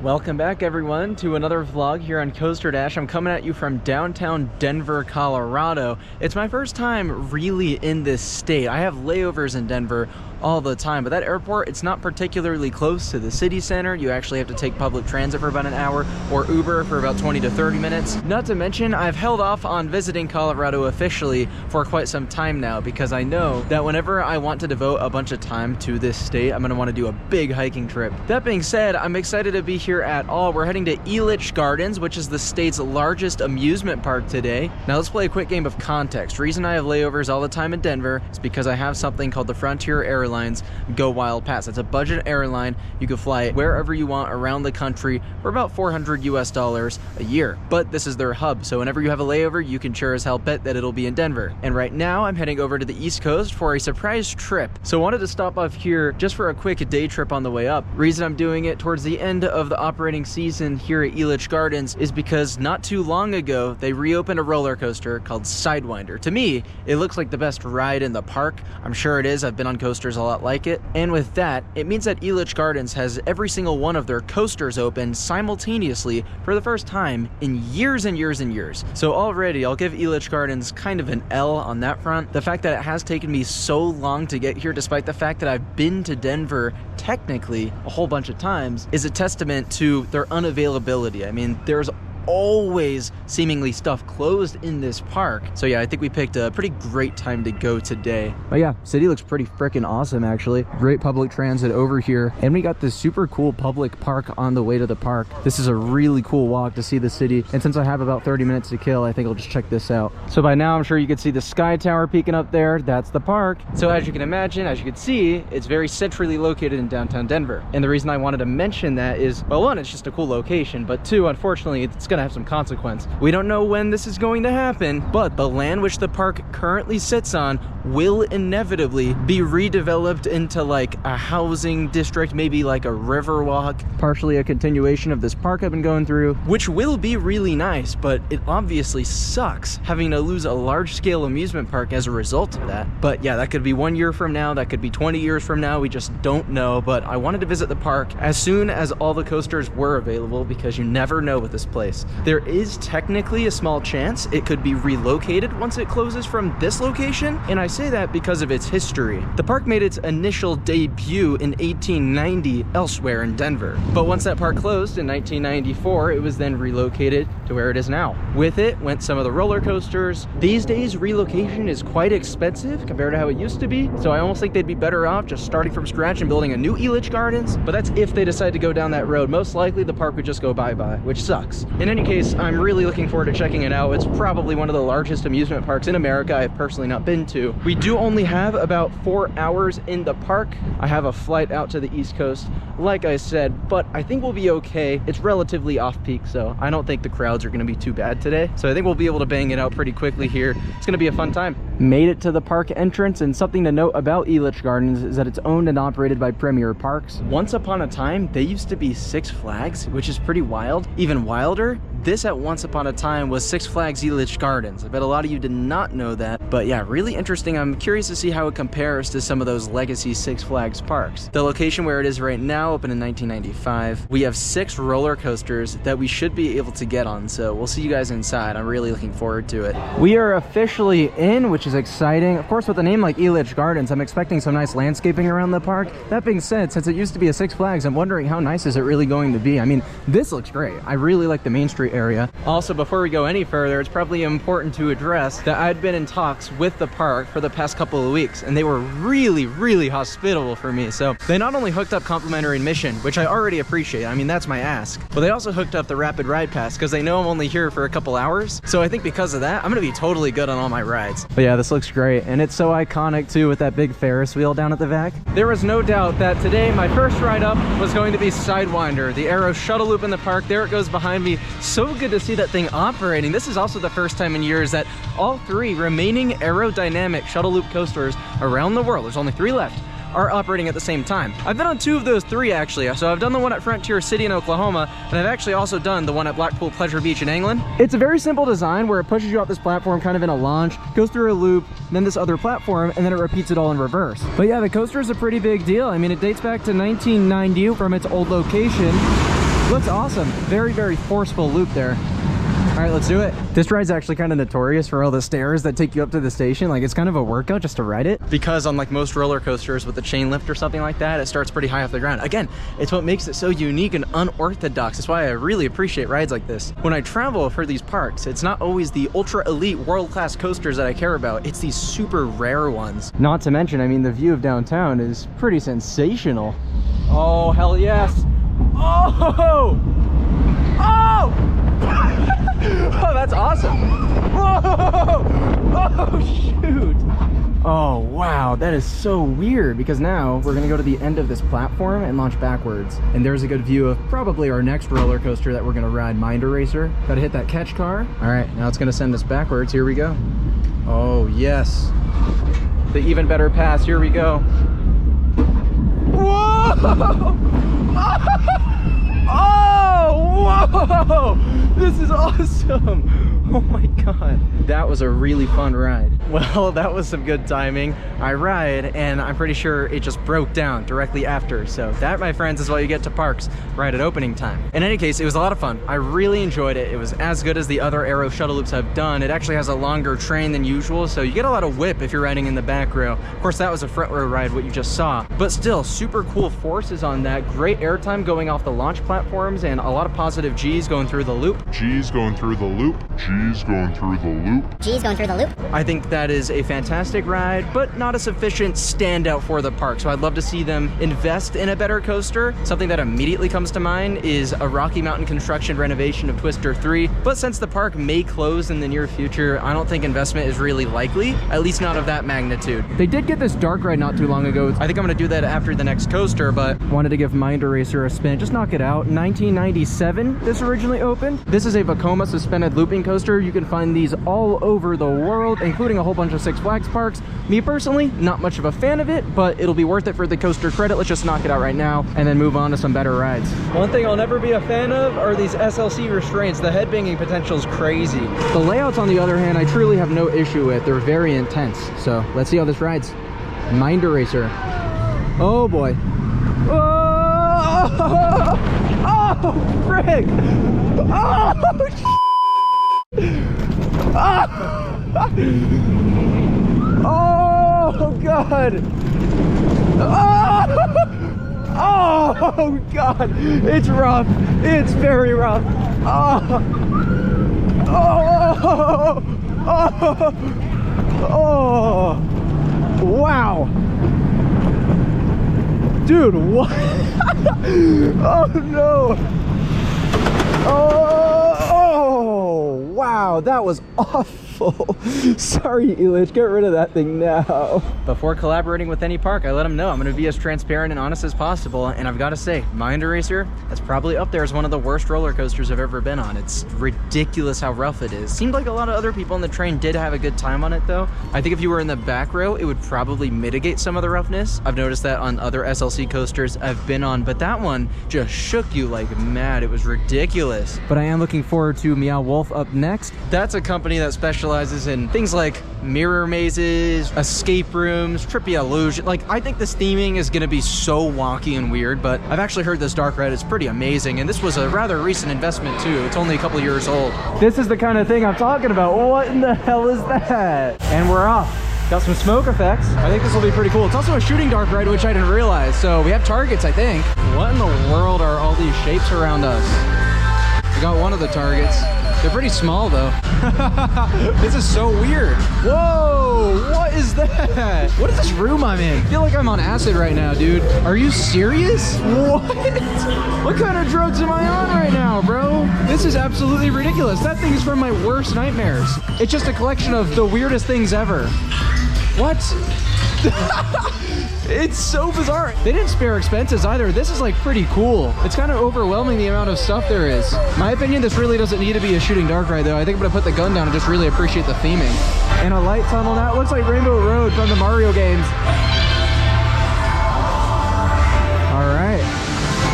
Welcome back everyone to another vlog here on Coaster Dash. I'm coming at you from downtown Denver, Colorado. It's my first time really in this state. I have layovers in Denver all the time, but that airport, it's not particularly close to the city center. You actually have to take public transit for about an hour or Uber for about 20 to 30 minutes. Not to mention, I've held off on visiting Colorado officially for quite some time now because I know that whenever I want to devote a bunch of time to this state, I'm gonna want to do a big hiking trip. That being said, I'm excited to be here at all. We're heading to Elitch Gardens, which is the state's largest amusement park today. Now let's play a quick game of context. Reason I have layovers all the time in Denver is because I have something called the Frontier Airlines Go Wild Pass. It's a budget airline. You can fly wherever you want around the country for about $400 US a year. But this is their hub, so whenever you have a layover, you can sure as hell bet that it'll be in Denver. And right now, I'm heading over to the East Coast for a surprise trip. So I wanted to stop off here just for a quick day trip on the way up. Reason I'm doing it towards the end of the operating season here at Elitch Gardens is because not too long ago, they reopened a roller coaster called Sidewinder. To me, it looks like the best ride in the park. I'm sure it is. I've been on coasters a lot like it. And with that, it means that Elitch Gardens has every single one of their coasters open simultaneously for the first time in years and years and years. So already, I'll give Elitch Gardens kind of an L on that front. The fact that it has taken me so long to get here, despite the fact that I've been to Denver technically a whole bunch of times, is a testament to their unavailability. I mean, there's always seemingly stuff closed in this park. So yeah, I think we picked a pretty great time to go today. But yeah, city looks pretty freaking awesome actually. Great public transit over here. And we got this super cool public park on the way to the park. This is a really cool walk to see the city. And since I have about 30 minutes to kill, I think I'll just check this out. So by now, I'm sure you can see the Sky Tower peeking up there. That's the park. So as you can imagine, as you can see, it's very centrally located in downtown Denver. And the reason I wanted to mention that is, well, one, it's just a cool location, but two, unfortunately, it's gonna have some consequence. We don't know when this is going to happen, but the land which the park currently sits on will inevitably be redeveloped into like a housing district, maybe like a river walk, partially a continuation of this park I've been going through, which will be really nice, but it obviously sucks having to lose a large-scale amusement park as a result of that. But yeah, that could be 1 year from now, that could be 20 years from now, we just don't know. But I wanted to visit the park as soon as all the coasters were available because you never know with this place. There is technically a small chance it could be relocated once it closes from this location, and I say that because of its history. The park made its initial debut in 1890 elsewhere in Denver, but once that park closed in 1994, it was then relocated to where it is now. With it went some of the roller coasters. These days, relocation is quite expensive compared to how it used to be, so I almost think they'd be better off just starting from scratch and building a new Elitch Gardens, but that's if they decide to go down that road. Most likely, the park would just go bye-bye, which sucks. In any case, I'm really looking forward to checking it out. It's probably one of the largest amusement parks in America I've personally not been to. We do only have about 4 hours in the park. I have a flight out to the East Coast, like I said, but I think we'll be okay. It's relatively off-peak, so I don't think the crowds are going to be too bad today. So I think we'll be able to bang it out pretty quickly here. It's going to be a fun time. Made it to the park entrance, and something to note about Elitch Gardens is that it's owned and operated by Premier Parks. Once upon a time, they used to be Six Flags, which is pretty wild. Even wilder, this at once upon a time was Six Flags Elitch Gardens. I bet a lot of you did not know that, but yeah, really interesting. I'm curious to see how it compares to some of those legacy Six Flags parks. The location where it is right now opened in 1995. We have 6 roller coasters that we should be able to get on, so we'll see you guys inside. I'm really looking forward to it. We are officially in, which is exciting. Of course, with a name like Elitch Gardens, I'm expecting some nice landscaping around the park. That being said, since it used to be a Six Flags, I'm wondering how nice is it really going to be. I mean, this looks great. I really like the Main Street area. Also, before we go any further, it's probably important to address that I'd been in talks with the park for the past couple of weeks, and they were really, really hospitable for me. So they not only hooked up complimentary admission, which I already appreciate, I mean, that's my ask, but they also hooked up the rapid ride pass because they know I'm only here for a couple hours. So I think because of that, I'm gonna be totally good on all my rides. But yeah, this looks great, and it's so iconic too with that big Ferris wheel down at the back. There was no doubt that today my first ride up was going to be Sidewinder, the Aero shuttle loop in the park. There it goes behind me. So good to see that thing operating. This is also the first time in years that all 3 remaining aerodynamic shuttle loop coasters around the world, there's only 3 left, are operating at the same time. I've been on 2 of those 3 actually. So I've done the one at Frontier City in Oklahoma, and I've actually also done the one at Blackpool Pleasure Beach in England. It's a very simple design where it pushes you off this platform kind of in a launch, goes through a loop, then this other platform, and then it repeats it all in reverse. But yeah, the coaster is a pretty big deal. I mean, it dates back to 1990 from its old location. Looks awesome. Very, very forceful loop there. All right, let's do it. This ride's actually kind of notorious for all the stairs that take you up to the station. Like, it's kind of a workout just to ride it. Because unlike most roller coasters with a chain lift or something like that, it starts pretty high off the ground. Again, it's what makes it so unique and unorthodox. That's why I really appreciate rides like this. When I travel for these parks, it's not always the ultra elite world-class coasters that I care about. It's these super rare ones. Not to mention, I mean, the view of downtown is pretty sensational. Oh, hell yes. Oh! Oh! Oh, that's awesome. Whoa! Oh, shoot. Oh, wow. That is so weird because now we're going to go to the end of this platform and launch backwards. And there's a good view of probably our next roller coaster that we're going to ride, Mind Eraser. Got to hit that catch car. All right, now it's going to send us backwards. Here we go. Oh, yes. The even better pass. Here we go. Whoa! Oh, whoa! This is awesome! Oh my god. That was a really fun ride. Well, that was some good timing. I ride, and I'm pretty sure it just broke down directly after. So that, my friends, is what you get to parks right at opening time. In any case, it was a lot of fun. I really enjoyed it. It was as good as the other Aero shuttle loops I've done. It actually has a longer train than usual, so you get a lot of whip if you're riding in the back row. Of course, that was a front row ride, what you just saw. But still, super cool forces on that. Great airtime going off the launch platforms, and a lot of positive G's going through the loop. G's going through the loop. G's going through the loop. G's going through the loop. I think that is a fantastic ride, but not a sufficient standout for the park. So I'd love to see them invest in a better coaster. Something that immediately comes to mind is a Rocky Mountain construction renovation of Twister 3. But since the park may close in the near future, I don't think investment is really likely, at least not of that magnitude. They did get this dark ride not too long ago. I think I'm gonna do that after the next coaster, but wanted to give Mind Eraser a spin. Just knock it out. 1997, this originally opened. This is a Vekoma suspended looping coaster. You can find these all over the world, including a whole bunch of Six Flags parks. Me personally, not much of a fan of it, but it'll be worth it for the coaster credit. Let's just knock it out right now and then move on to some better rides. One thing I'll never be a fan of are these SLC restraints. The headbanging potential is crazy. The layouts, on the other hand, I truly have no issue with. They're very intense. So let's see how this rides. Mind Eraser. Oh boy. Oh, oh frick. Oh, oh god. Oh god, it's rough. It's very rough. Oh, oh, oh, oh, wow. Dude, what? Oh no. Oh, wow, that was awful. Sorry, Elitch, get rid of that thing now. Before collaborating with any park, I let them know I'm going to be as transparent and honest as possible, and I've got to say, Mind Eraser, that's probably up there as one of the worst roller coasters I've ever been on. It's ridiculous how rough it is. Seemed like a lot of other people on the train did have a good time on it, though. I think if you were in the back row, it would probably mitigate some of the roughness. I've noticed that on other SLC coasters I've been on, but that one just shook you like mad. It was ridiculous. But I am looking forward to Meow Wolf up next. That's a company that specializes in things like mirror mazes, escape rooms, trippy illusion. Like, I think this theming is gonna be so wonky and weird, but I've actually heard this dark ride is pretty amazing, and this was a rather recent investment too. It's only a couple years old. This is the kind of thing I'm talking about. What in the hell is that? And we're off. Got some smoke effects. I think this will be pretty cool. It's also a shooting dark ride, which I didn't realize. So we have targets, I think. What in the world are all these shapes around us? We got one of the targets. They're pretty small though. This is so weird. Whoa, what is that? What is this room I'm in? I feel like I'm on acid right now, dude. Are you serious? What? What kind of drugs am I on right now, bro? This is absolutely ridiculous. That thing is from my worst nightmares. It's just a collection of the weirdest things ever. What? It's so bizarre. They didn't spare expenses either. This is like pretty cool. It's kind of overwhelming the amount of stuff there is. My opinion, this really doesn't need to be a shooting dark ride though. I think I'm gonna put the gun down and just really appreciate the theming. And a light tunnel now. It looks like Rainbow Road from the Mario games. All right.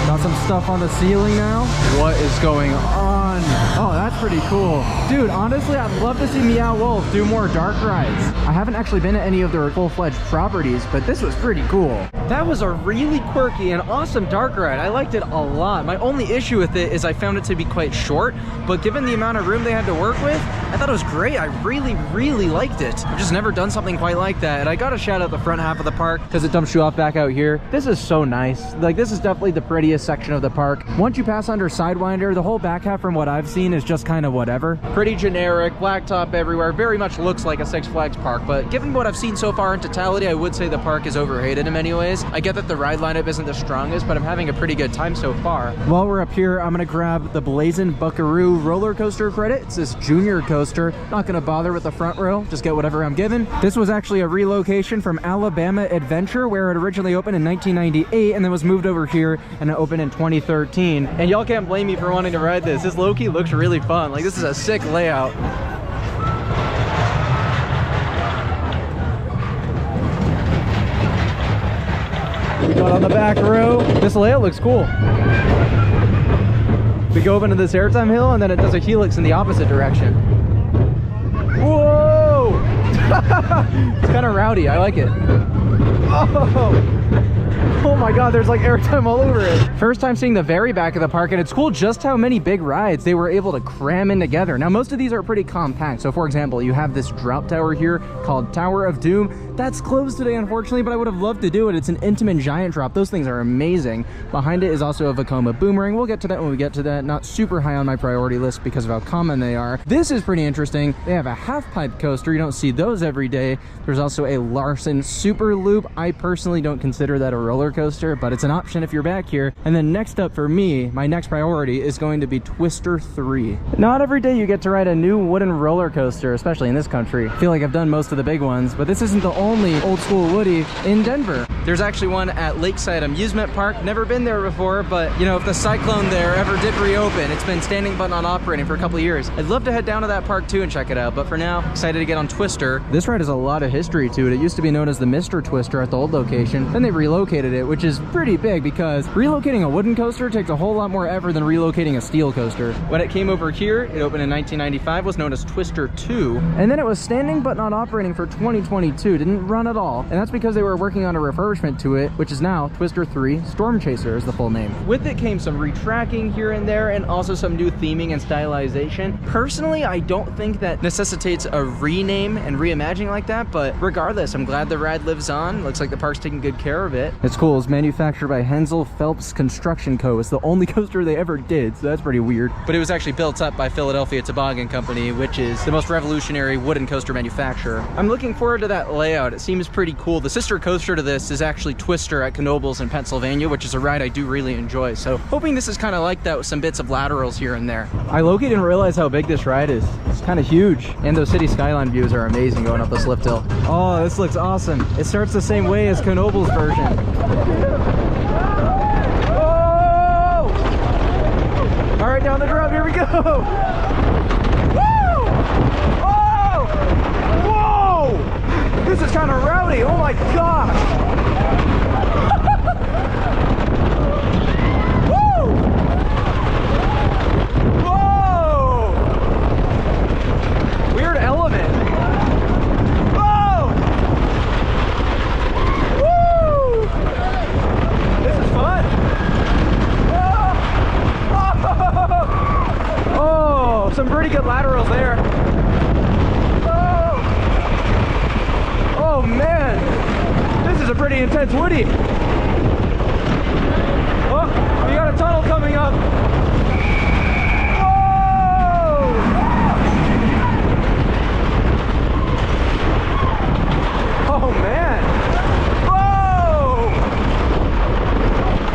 Got some stuff on the ceiling now. What is going on? Oh, that's pretty cool. Dude, honestly, I'd love to see Meow Wolf do more dark rides. I haven't actually been at any of their full-fledged properties, but this was pretty cool. That was a really quirky and awesome dark ride. I liked it a lot. My only issue with it is I found it to be quite short, but given the amount of room they had to work with, I thought it was great. I really liked it. I've just never done something quite like that. And I gotta shout out the front half of the park because it dumps you off back out here. This is so nice. Like, this is definitely the prettiest section of the park. Once you pass under Sidewinder, the whole back half from what I've seen is just kind of whatever. Pretty generic, blacktop everywhere. Very much looks like a Six Flags park, but given what I've seen so far in totality, I would say the park is overrated in many ways. I get that the ride lineup isn't the strongest, but I'm having a pretty good time so far. While we're up here, I'm gonna grab the Blazin' Buckaroo roller coaster credit. It's this junior coaster. Not gonna bother with the front row, just get whatever I'm given. This was actually a relocation from Alabama Adventure, where it originally opened in 1998 and then was moved over here and it opened in 2013. And y'all can't blame me for wanting to ride this. This low-key looks really fun. Like, this is a sick layout. We got on the back row. This layout looks cool. We go up into this airtime hill and then it does a helix in the opposite direction. Whoa! It's kind of rowdy. I like it. Oh my god, there's like airtime all over it. First time seeing the very back of the park, and it's cool just how many big rides they were able to cram in together. Now, most of these are pretty compact. So for example, you have this drop tower here called Tower of Doom. That's closed today, unfortunately, but I would have loved to do it. It's an intimate giant drop. Those things are amazing. Behind it is also a Vekoma Boomerang. We'll get to that when we get to that. Not super high on my priority list because of how common they are. This is pretty interesting. They have a half-pipe coaster. You don't see those every day. There's also a Larson Super Loop. I personally don't consider that a roller coaster, but it's an option if you're back here. And then next up for me, my next priority is going to be Twister 3. Not every day you get to ride a new wooden roller coaster, especially in this country. I feel like I've done most of the big ones, but this isn't the only old school Woody in Denver. There's actually one at Lakeside Amusement Park. Never been there before, but you know, if the Cyclone there ever did reopen, it's been standing but not operating for a couple of years. I'd love to head down to that park too and check it out, but for now, excited to get on Twister. This ride has a lot of history to it. It used to be known as the Mr. Twister at the old location. Then they relocated it, which is pretty big because relocating a wooden coaster takes a whole lot more effort than relocating a steel coaster. When it came over here, it opened in 1995, was known as Twister 2, and then it was standing but not operating for 2022. Didn't run at all, and that's because they were working on a refurbishment to it, which is now Twister 3 Storm Chaser is the full name. With it came some retracking here and there, and also some new theming and stylization. Personally, I don't think that necessitates a rename and reimagining like that, but regardless, I'm glad the ride lives on. Looks like the park's taking good care of it. It's cool. It's manufactured by Hensel Phelps Construction Co. It's the only coaster they ever did, so that's pretty weird. But it was actually built up by Philadelphia Toboggan Company, which is the most revolutionary wooden coaster manufacturer. I'm looking forward to that layout. It seems pretty cool. The sister coaster to this is actually Twister at Knoebels in Pennsylvania, which is a ride I do really enjoy. So hoping this is kind of like that with some bits of laterals here and there. I low-key didn't realize how big this ride is. It's kind of huge. And those city skyline views are amazing going up this lift hill. Oh, this looks awesome. It starts the same way as Knoebels' version. Oh! All right, down the drop, here we go. Woo! Oh! Whoa! This is kind of rowdy. Oh my gosh! Some pretty good laterals there. Oh, oh man, this is a pretty intense woody. Oh, we got a tunnel coming up. Whoa! Oh man. Whoa!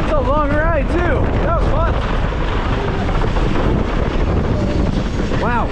It's a long ride too. That was fun. Wow.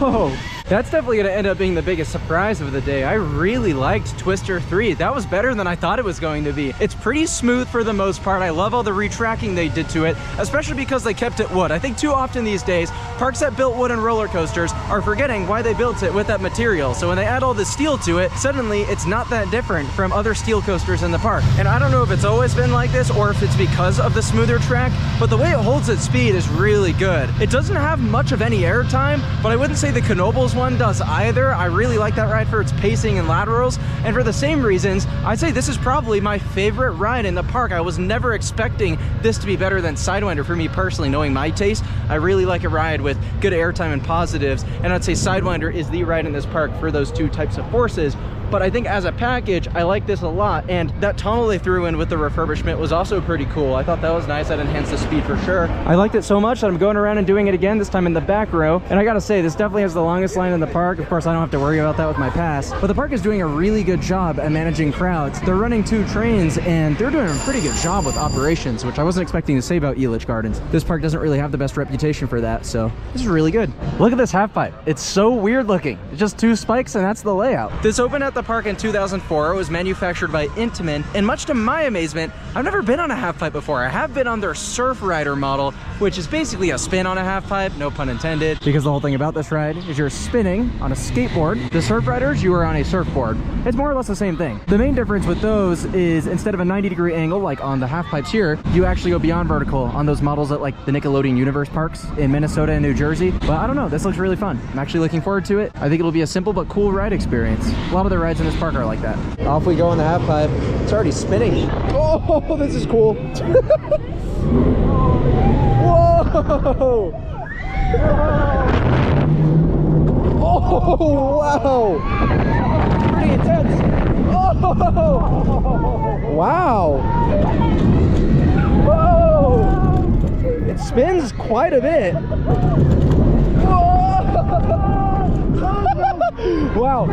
Oh, that's definitely going to end up being the biggest surprise of the day. I really liked Twister 3. That was better than I thought it was going to be. It's pretty smooth for the most part. I love all the retracking they did to it, especially because they kept it wood. I think too often these days, parks that built wooden roller coasters are forgetting why they built it with that material. So when they add all the steel to it, suddenly it's not that different from other steel coasters in the park. And I don't know if it's always been like this or if it's because of the smoother track, but the way it holds its speed is really good. It doesn't have much of any air time, but I wouldn't say the Knoebels one does either. I really like that ride for its pacing and laterals, and for the same reasons, I'd say this is probably my favorite ride in the park. I was never expecting this to be better than Sidewinder for me personally, knowing my taste. I really like a ride with good airtime and positives, and I'd say Sidewinder is the ride in this park for those two types of forces. But I think as a package, I like this a lot. And that tunnel they threw in with the refurbishment was also pretty cool. I thought that was nice. That enhanced the speed for sure. I liked it so much that I'm going around and doing it again, this time in the back row. And I gotta say, this definitely has the longest line in the park. Of course, I don't have to worry about that with my pass. But the park is doing a really good job at managing crowds. They're running 2 trains, and they're doing a pretty good job with operations, which I wasn't expecting to say about Elitch Gardens. This park doesn't really have the best reputation for that, so this is really good. Look at this half pipe. It's so weird looking. It's just 2 spikes, and that's the layout. This opened at the park in 2004. It was manufactured by Intamin, and much to my amazement, I've never been on a half pipe before. I have been on their Surf Rider model, which is basically a spin on a half pipe, no pun intended, because the whole thing about this ride is you're spinning on a skateboard. The Surf Riders, you are on a surfboard. It's more or less the same thing. The main difference with those is instead of a 90-degree angle like on the half pipes here, you actually go beyond vertical on those models at like the Nickelodeon Universe parks in Minnesota and New Jersey. But I don't know, this looks really fun. I'm actually looking forward to it. I think it'll be a simple but cool ride experience. A lot of the rides in this park are like that. Off we go on the half pipe. It's already spinning. Oh, this is cool. Whoa! Oh, wow! Pretty intense. Oh! Wow! Whoa! It spins quite a bit. Whoa! Wow!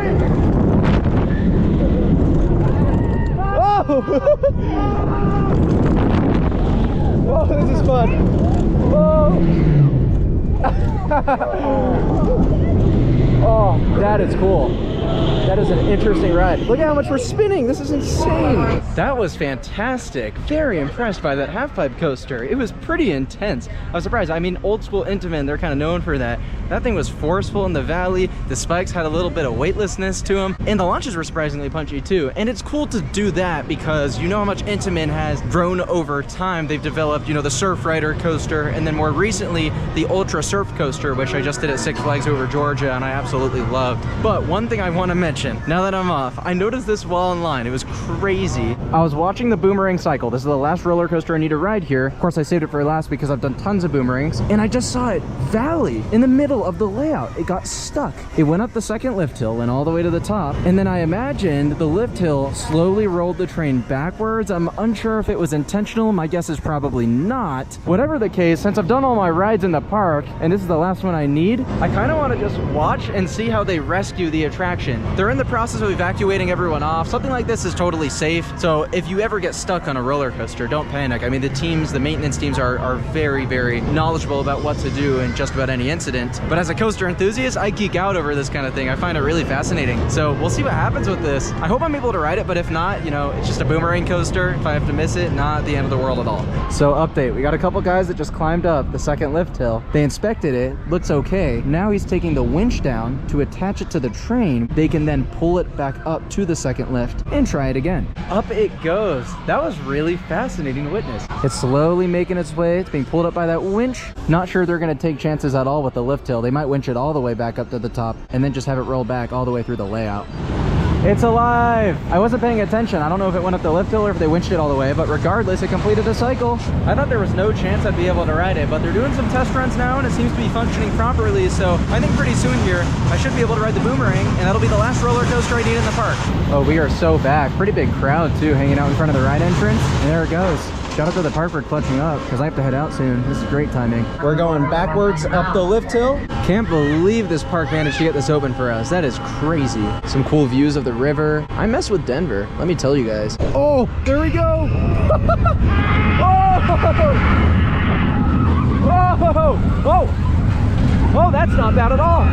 Whoa, this is fun. Whoa. Oh, that is cool. That is an interesting ride. Look at how much we're spinning. This is insane. That was fantastic. Very impressed by that half pipe coaster. It was pretty intense. I was surprised. I mean, old school Intamin, they're kind of known for that. That thing was forceful in the valley. The spikes had a little bit of weightlessness to them, and the launches were surprisingly punchy too. And it's cool to do that because you know how much Intamin has grown over time. They've developed, you know, the Surf Rider coaster, and then more recently the Ultra Surf coaster, which I just did at Six Flags Over Georgia, and I absolutely loved. But one thing I want to mention, now that I'm off, I noticed this while in line. It was crazy. I was watching the Boomerang cycle. This is the last roller coaster I need to ride here. Of course, I saved it for last because I've done tons of Boomerangs, and I just saw it valley in the middle of the layout. It got stuck. It went up the second lift hill, went all the way to the top, and then I imagined the lift hill slowly rolled the train backwards. I'm unsure if it was intentional. My guess is probably not. Whatever the case, since I've done all my rides in the park, and this is the last one I need, I kind of want to just watch and see how they rescue the attraction. They're in the process of evacuating everyone off. Something like this is totally safe, so if you ever get stuck on a roller coaster, don't panic. I mean, the maintenance teams are very, very knowledgeable about what to do in just about any incident. But as a coaster enthusiast, I geek out over this kind of thing. I find it really fascinating. So we'll see what happens with this. I hope I'm able to ride it, but if not, you know, it's just a Boomerang coaster. If I have to miss it, not the end of the world at all. So update, we got a couple guys that just climbed up the second lift hill. They inspected it, looks okay. Now he's taking the winch down to attach it to the train. They can then pull it back up to the second lift and try it again. Up it goes. That was really fascinating to witness. It's slowly making its way. It's being pulled up by that winch. Not sure they're gonna take chances at all with the lift hill. They might winch it all the way back up to the top and then just have it roll back all the way through the layout. It's alive! I wasn't paying attention. I don't know if it went up the lift hill or if they winched it all the way, but regardless, it completed the cycle. I thought there was no chance I'd be able to ride it, but they're doing some test runs now and it seems to be functioning properly, so I think pretty soon here, I should be able to ride the Boomerang, and that'll be the last roller coaster I need in the park. Oh, we are so back. Pretty big crowd too, hanging out in front of the ride entrance. And there it goes. Shout out to the park for clutching up, because I have to head out soon. This is great timing. We're going backwards up the lift hill. Can't believe this park managed to get this open for us. That is crazy. Some cool views of the river. I mess with Denver, let me tell you guys. Oh, there we go. Oh, oh, oh, that's not bad at all.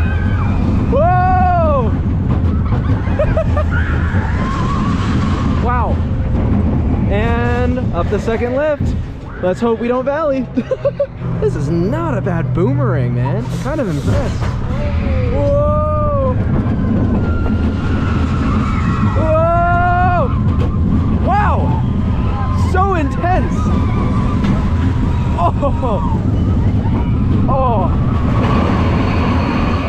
Whoa. Wow. And up the second lift. Let's hope we don't valley. This is not a bad Boomerang, man. I'm kind of impressed. Whoa! Whoa! Wow! So intense. Oh! Oh!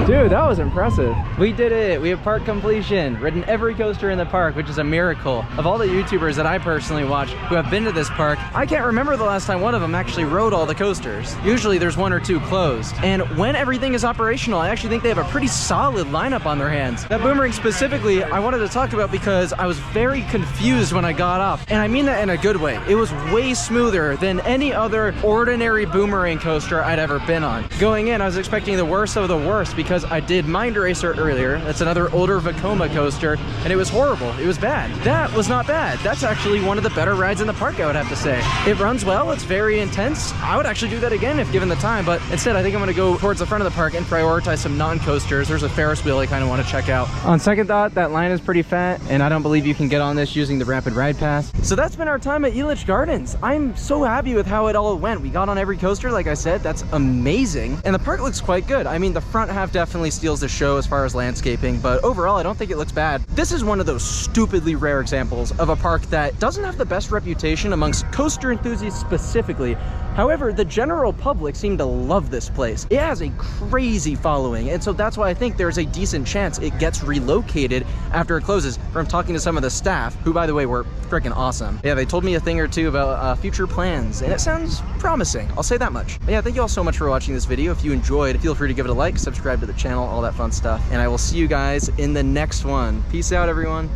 Dude, Dude, that was impressive. We did it. We have park completion. Ridden every coaster in the park, which is a miracle. Of all the YouTubers that I personally watch who have been to this park, I can't remember the last time one of them actually rode all the coasters. Usually there's one or two closed. And when everything is operational, I actually think they have a pretty solid lineup on their hands. That Boomerang specifically, I wanted to talk about because I was very confused when I got off. And I mean that in a good way. It was way smoother than any other ordinary Boomerang coaster I'd ever been on. Going in, I was expecting the worst of the worst because I did Mind Racer earlier. That's another older Vekoma coaster, and it was horrible. It was bad. That was not bad. That's actually one of the better rides in the park, I would have to say. It runs well. It's very intense. I would actually do that again if given the time, but instead I think I'm going to go towards the front of the park and prioritize some non-coasters. There's a Ferris wheel I kind of want to check out. On second thought, that line is pretty fat, and I don't believe you can get on this using the Rapid Ride Pass. So that's been our time at Elitch Gardens. I'm so happy with how it all went. We got on every coaster, like I said. That's amazing. And the park looks quite good. I mean, the front half definitely steals the show as far as landscaping, but overall, I don't think it looks bad. This is one of those stupidly rare examples of a park that doesn't have the best reputation amongst coaster enthusiasts specifically. However, the general public seem to love this place. It has a crazy following, and so that's why I think there's a decent chance it gets relocated after it closes, from talking to some of the staff, who, by the way, were freaking awesome. Yeah, they told me a thing or two about future plans, and it sounds promising. I'll say that much. But yeah, thank you all so much for watching this video. If you enjoyed, feel free to give it a like, subscribe to the channel, all that fun stuff, and I will see you guys in the next one. Peace out, everyone.